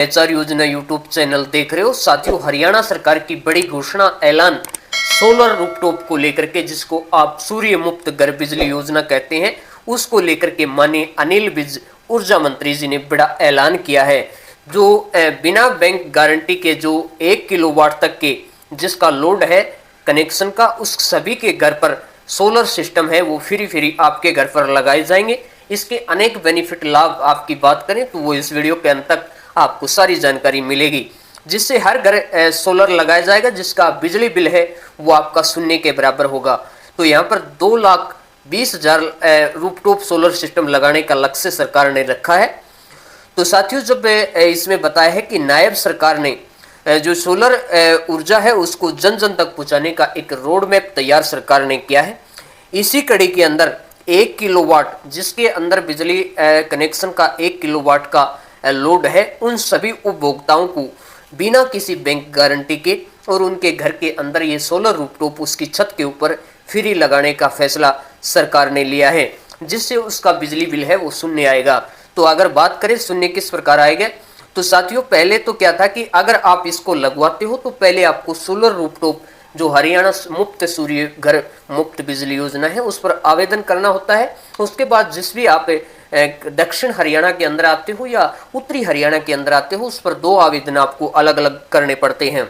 HR योजना YouTube channel देख रहे हो। साथियों, हरियाणा सरकार की बड़ी घोषणा ऐलान सोलर रूफटॉप को लेकर के, जिसको आप सूर्य मुक्त घर बिजली योजना कहते हैं, उसको लेकर के माननीय अनिल विज ऊर्जा मंत्री जी ने बड़ा ऐलान किया है। जो बिना बैंक गारंटी के जो 1 किलोवाट तक के जिसका लोड है कनेक्शन का, उस सभी के घर पर सोलर सिस्टम है वो फ्री आपके घर पर लगाए जाएंगे। इसके अनेक बेनिफिट लाभ आपकी बात करें तो वो इस वीडियो के अंत तक आपको सारी जानकारी मिलेगी, जिससे हर घर सोलर लगाया जाएगा, जिसका बिजली बिल है वो आपका शून्य के बराबर होगा। तो यहाँ पर 2,20,000 रूफटॉप सोलर सिस्टम लगाने का लक्ष्य सरकार ने रखा है। तो साथियों, जब इसमें बताया है कि नायब सरकार ने जो सोलर ऊर्जा है उसको जन जन तक पहुंचाने का एक रोड मैप तैयार सरकार ने किया है। इसी कड़ी के अंदर 1 किलोवाट जिसके अंदर बिजली कनेक्शन का 1 किलोवाट का लोड है, उन सभी उपभोक्ताओं को बिना किसी बैंक गारंटी के और उनके घर के अंदर ये सोलर रूफटॉप उसकी छत के ऊपर फ्री लगाने का फैसला सरकार ने लिया है, जिससे उसका बिजली बिल है वो शून्य आएगा। तो अगर बात करें शून्य किस प्रकार आएगा, तो साथियों पहले तो क्या था कि अगर आप इसको लगवाते हो तो पहले आपको सोलर रूफटॉप जो हरियाणा मुफ्त सूर्य घर मुफ्त बिजली योजना है उस पर आवेदन करना होता है। उसके बाद जिस भी आप दक्षिण हरियाणा के अंदर आते हो या उत्तरी हरियाणा के अंदर आते हो, उस पर 2 आवेदन आपको अलग अलग करने पड़ते हैं।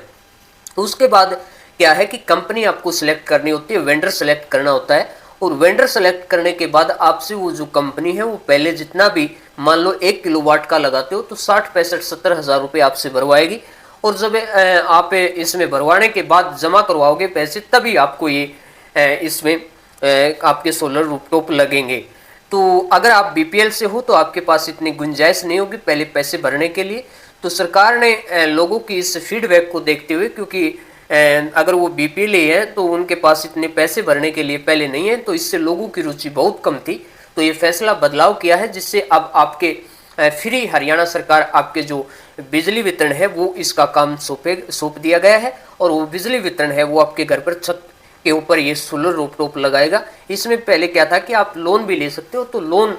उसके बाद क्या है कि कंपनी आपको सिलेक्ट करनी होती है, वेंडर सेलेक्ट करना होता है, और वेंडर सेलेक्ट करने के बाद आपसे वो जो कंपनी है वो पहले जितना भी मान लो 1 किलोवाट का लगाते हो तो 60, 65, 70 हज़ार रुपये आपसे भरवाएगी। और जब आप इसमें भरवाने के बाद जमा करवाओगे पैसे, तभी आपको ये इसमें आपके सोलर रूफटॉप लगेंगे। तो अगर आप बीपीएल से हो तो आपके पास इतनी गुंजाइश नहीं होगी पहले पैसे भरने के लिए। तो सरकार ने लोगों की इस फीडबैक को देखते हुए, क्योंकि अगर वो बीपीएल है तो उनके पास इतने पैसे भरने के लिए पहले नहीं है, तो इससे लोगों की रुचि बहुत कम थी, तो ये फैसला बदलाव किया है, जिससे अब आपके फ्री हरियाणा सरकार आपके जो बिजली वितरण है वो इसका काम सौंप दिया गया है, और वो बिजली वितरण है वो आपके घर पर छत के ऊपर ये सोलर रूफटॉप लगाएगा। इसमें पहले क्या था कि आप लोन भी ले सकते हो, तो लोन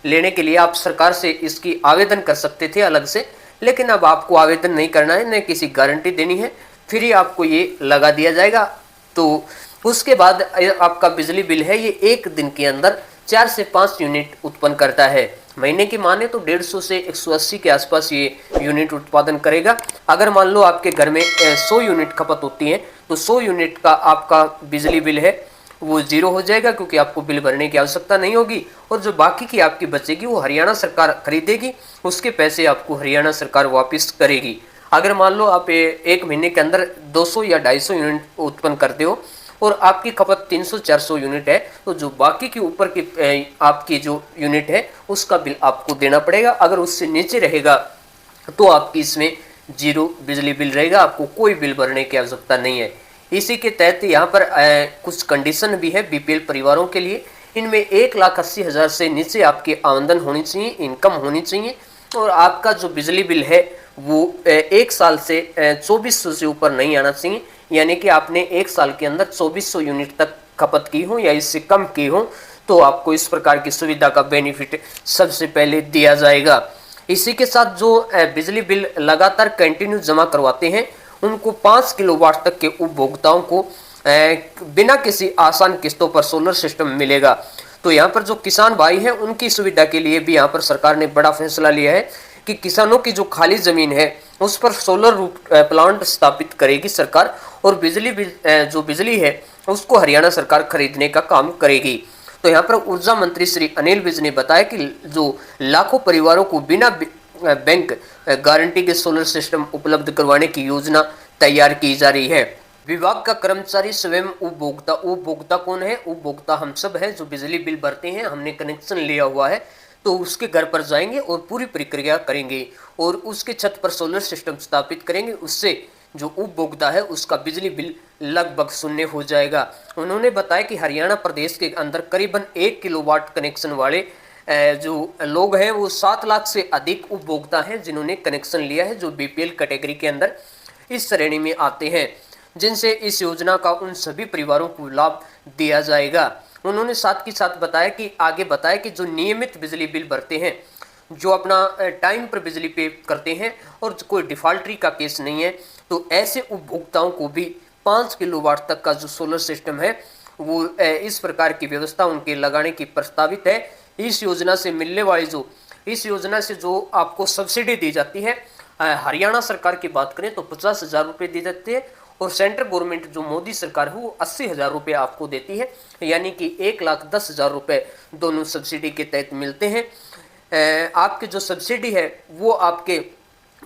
लेने के लिए आप सरकार से इसकी आवेदन कर सकते थे अलग से, लेकिन अब आपको आवेदन नहीं करना है, न किसी गारंटी देनी है, फ्री आपको ये लगा दिया जाएगा। तो उसके बाद आपका बिजली बिल है ये 1 दिन के अंदर 4 से 5 यूनिट उत्पन्न करता है। महीने की माने तो 150 से 180 के आसपास ये यूनिट उत्पादन करेगा। अगर मान लो आपके घर में 100 यूनिट खपत होती है तो 100 यूनिट का आपका बिजली बिल है वो 0 हो जाएगा, क्योंकि आपको बिल भरने की आवश्यकता नहीं होगी, और जो बाकी की आपकी बचेगी वो हरियाणा सरकार खरीदेगी, उसके पैसे आपको हरियाणा सरकार वापस करेगी। अगर मान लो आप 1 महीने के अंदर 200 या 250 यूनिट उत्पन्न करते हो और आपकी खपत 300-400 यूनिट है, तो जो बाकी के ऊपर की आपकी जो यूनिट है उसका बिल आपको देना पड़ेगा। अगर उससे नीचे रहेगा तो आपकी इसमें 0 बिजली बिल रहेगा, आपको कोई बिल भरने की आवश्यकता नहीं है। इसी के तहत यहाँ पर कुछ कंडीशन भी है बीपीएल परिवारों के लिए। इनमें 1,80,000 से नीचे आपकी आमदन होनी चाहिए, इनकम होनी चाहिए, और आपका जो बिजली बिल है वो 1 साल से 2400 से ऊपर नहीं आना चाहिए, यानी कि आपने 1 साल के अंदर 2400 यूनिट तक खपत की हो या इससे कम की हो तो आपको इस प्रकार की सुविधा का बेनिफिट सबसे पहले दिया जाएगा। इसी के साथ जो बिजली बिल लगातार कंटिन्यू जमा करवाते हैं उनको 5 किलोवाट तक के उपभोक्ताओं को बिना किसी आसान किस्तों पर सोलर सिस्टम मिलेगा। तो यहाँ पर जो किसान भाई हैं उनकी सुविधा के लिए भी यहाँ पर सरकार ने बड़ा फैसला लिया है कि किसानों की जो खाली जमीन है उस पर सोलर प्लांट स्थापित करेगी सरकार, और जो बिजली है उसको हरियाणा सरकार खरीदने का काम करेगी। तो यहाँ पर ऊर्जा मंत्री श्री अनिल विज ने बताया कि जो लाखों परिवारों को बिना बैंक गारंटी के सोलर सिस्टम उपलब्ध करवाने की योजना तैयार की जा रही है। विभाग का कर्मचारी स्वयं उपभोक्ता कौन है? उपभोक्ता हम सब हैं जो बिजली बिल भरते हैं, हमने कनेक्शन लिया हुआ है, तो उसके घर पर जाएंगे और पूरी प्रक्रिया करेंगे और उसके छत पर सोलर सिस्टम स्थापित करेंगे। उससे जो उपभोक्ता है उसका बिजली बिल लगभग शून्य हो जाएगा। उन्होंने बताया कि हरियाणा प्रदेश के अंदर करीबन 1 किलोवाट कनेक्शन वाले जो लोग हैं वो 7 लाख से अधिक उपभोक्ता हैं जिन्होंने कनेक्शन लिया है, जो बीपीएल कैटेगरी के अंदर इस श्रेणी में आते हैं, जिनसे इस योजना का उन सभी परिवारों को लाभ दिया जाएगा। उन्होंने साथ ही साथ बताया कि जो नियमित बिजली बिल भरते हैं जो अपना टाइम पर बिजली पे करते हैं और कोई डिफॉल्टरी का केस नहीं है, तो ऐसे उपभोक्ताओं को भी 5 किलोवाट तक का जो सोलर सिस्टम है वो इस प्रकार की व्यवस्था उनके लगाने की प्रस्तावित है। इस योजना से मिलने वाली इस योजना से जो आपको सब्सिडी दी जाती है, हरियाणा सरकार की बात करें तो 50,000 रुपये दी जाती है, और सेंट्रल गवर्नमेंट जो मोदी सरकार है वो 80,000 रुपये आपको देती है, यानी कि 1,10,000 रुपये दोनों सब्सिडी के तहत मिलते हैं। आपकी जो सब्सिडी है वो आपके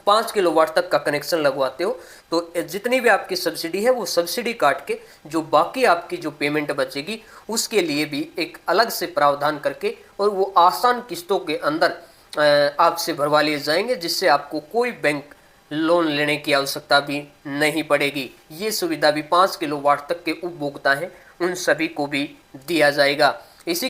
5 किलोवाट तक का कनेक्शन लगवाते हो तो जितनी भी आपकी सब्सिडी है वो सब्सिडी काट के जो बाकी आपकी जो पेमेंट बचेगी उसके लिए भी एक अलग से प्रावधान करके और वो आसान किस्तों के अंदर आपसे भरवा लिए जाएंगे, जिससे आपको कोई बैंक लोन लेने की आवश्यकता भी नहीं पड़ेगी। ये सुविधा भी 5 किलोवाट तक के उपभोक्ता हैं उन सभी को भी दिया जाएगा। इसी